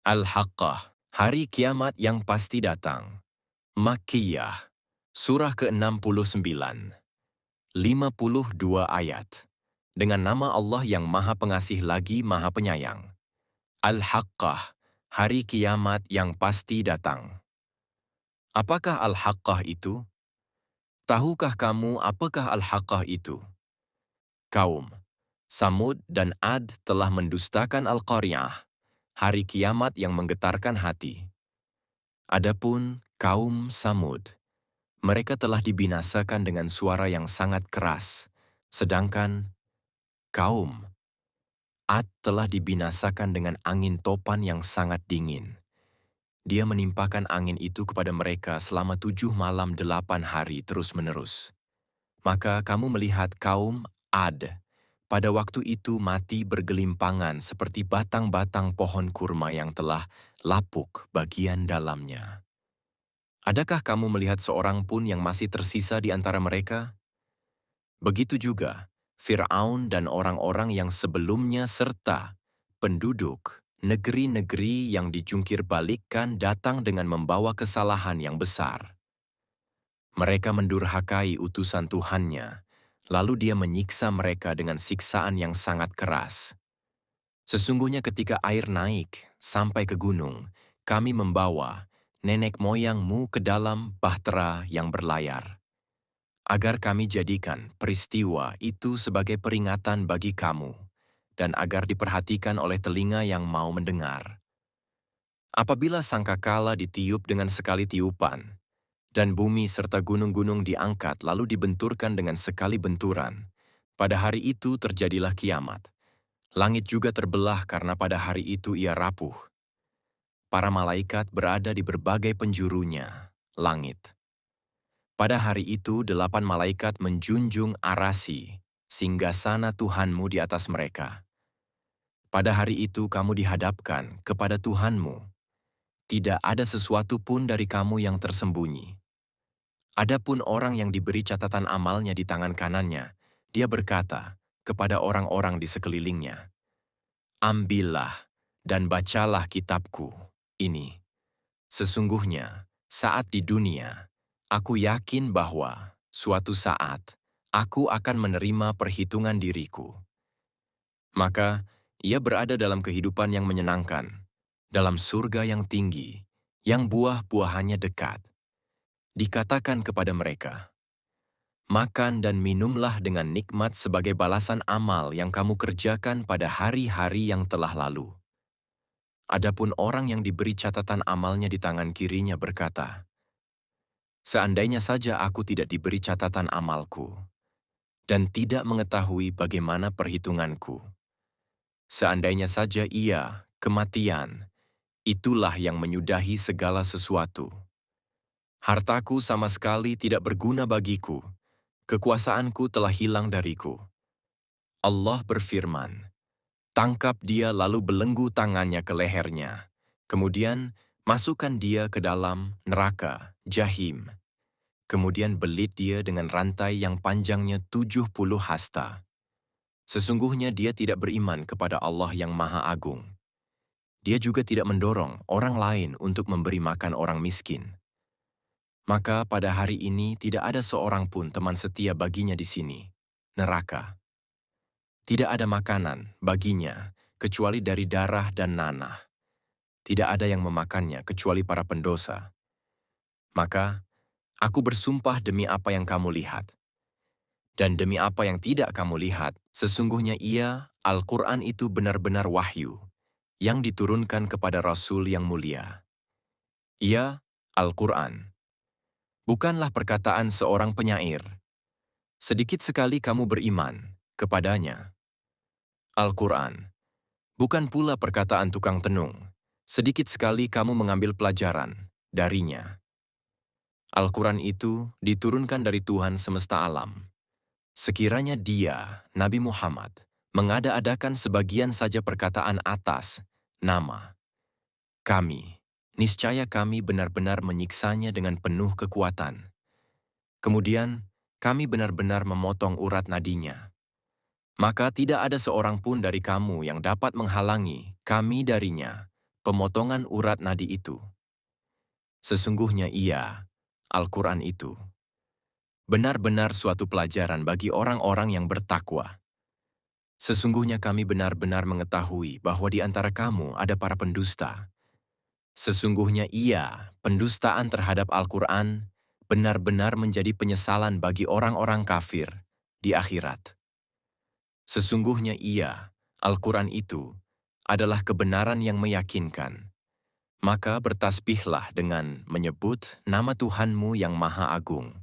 Al-Haqqah, Hari Kiamat yang Pasti Datang. Makkiyah, Surah ke-69, 52 ayat. Dengan nama Allah yang Maha Pengasih lagi Maha Penyayang. Al-Haqqah, Hari Kiamat yang Pasti Datang. Apakah Al-Haqqah itu? Tahukah kamu apakah Al-Haqqah itu? Kaum Samud dan Ad telah mendustakan Al-Qari'ah, Hari Kiamat yang menggetarkan hati. Adapun kaum Samud, mereka telah dibinasakan dengan suara yang sangat keras, sedangkan kaum Ad telah dibinasakan dengan angin topan yang sangat dingin. Dia menimpakan angin itu kepada mereka selama 7 malam 8 hari terus-menerus. Maka kamu melihat kaum Ad pada waktu itu mati bergelimpangan seperti batang-batang pohon kurma yang telah lapuk bagian dalamnya. Adakah kamu melihat seorang pun yang masih tersisa di antara mereka? Begitu juga Fir'aun dan orang-orang yang sebelumnya serta penduduk negeri-negeri yang dijungkir balikkan datang dengan membawa kesalahan yang besar. Mereka mendurhakai utusan Tuhannya, lalu Dia menyiksa mereka dengan siksaan yang sangat keras. Sesungguhnya ketika air naik sampai ke gunung, kami membawa nenek moyangmu ke dalam bahtera yang berlayar, agar kami jadikan peristiwa itu sebagai peringatan bagi kamu, dan agar diperhatikan oleh telinga yang mau mendengar. Apabila sangkakala ditiup dengan sekali tiupan, dan bumi serta gunung-gunung diangkat lalu dibenturkan dengan sekali benturan, pada hari itu terjadilah kiamat. Langit juga terbelah karena pada hari itu ia rapuh. Para malaikat berada di berbagai penjurunya, langit. Pada hari itu 8 malaikat menjunjung arasi, singgasana Tuhanmu di atas mereka. Pada hari itu kamu dihadapkan kepada Tuhanmu. Tidak ada sesuatu pun dari kamu yang tersembunyi. Adapun orang yang diberi catatan amalnya di tangan kanannya, dia berkata kepada orang-orang di sekelilingnya, "Ambillah dan bacalah kitabku ini. Sesungguhnya, saat di dunia, aku yakin bahwa suatu saat aku akan menerima perhitungan diriku." Maka, ia berada dalam kehidupan yang menyenangkan, dalam surga yang tinggi, yang buah-buahannya dekat. Dikatakan kepada mereka, "Makan dan minumlah dengan nikmat sebagai balasan amal yang kamu kerjakan pada hari-hari yang telah lalu." Adapun orang yang diberi catatan amalnya di tangan kirinya berkata, "Seandainya saja aku tidak diberi catatan amalku, dan tidak mengetahui bagaimana perhitunganku. Seandainya saja ia, kematian, itulah yang menyudahi segala sesuatu. Hartaku sama sekali tidak berguna bagiku, kekuasaanku telah hilang dariku." Allah berfirman, "Tangkap dia lalu belenggu tangannya ke lehernya. Kemudian masukkan dia ke dalam neraka, Jahim. Kemudian belit dia dengan rantai yang panjangnya 70 hasta. Sesungguhnya dia tidak beriman kepada Allah yang Maha Agung. Dia juga tidak mendorong orang lain untuk memberi makan orang miskin. Maka pada hari ini tidak ada seorang pun teman setia baginya di sini, neraka. Tidak ada makanan baginya kecuali dari darah dan nanah. Tidak ada yang memakannya kecuali para pendosa. Maka, aku bersumpah demi apa yang kamu lihat. Dan demi apa yang tidak kamu lihat, sesungguhnya ia, Al-Quran itu benar-benar wahyu, yang diturunkan kepada Rasul yang mulia. Ia, Al-Quran, bukanlah perkataan seorang penyair. Sedikit sekali kamu beriman kepadanya. Al-Quran, bukan pula perkataan tukang tenung. Sedikit sekali kamu mengambil pelajaran darinya. Al-Quran itu diturunkan dari Tuhan semesta alam. Sekiranya dia, Nabi Muhammad, mengada-adakan sebagian saja perkataan atas nama kami, niscaya kami benar-benar menyiksanya dengan penuh kekuatan. Kemudian, kami benar-benar memotong urat nadinya. Maka tidak ada seorang pun dari kamu yang dapat menghalangi kami darinya, pemotongan urat nadi itu. Sesungguhnya ia, Al-Quran itu, benar-benar suatu pelajaran bagi orang-orang yang bertakwa. Sesungguhnya kami benar-benar mengetahui bahwa di antara kamu ada para pendusta. Sesungguhnya ia, pendustaan terhadap Al-Quran, benar-benar menjadi penyesalan bagi orang-orang kafir di akhirat. Sesungguhnya ia, Al-Quran itu, adalah kebenaran yang meyakinkan. Maka bertasbihlah dengan menyebut nama Tuhanmu yang Maha Agung.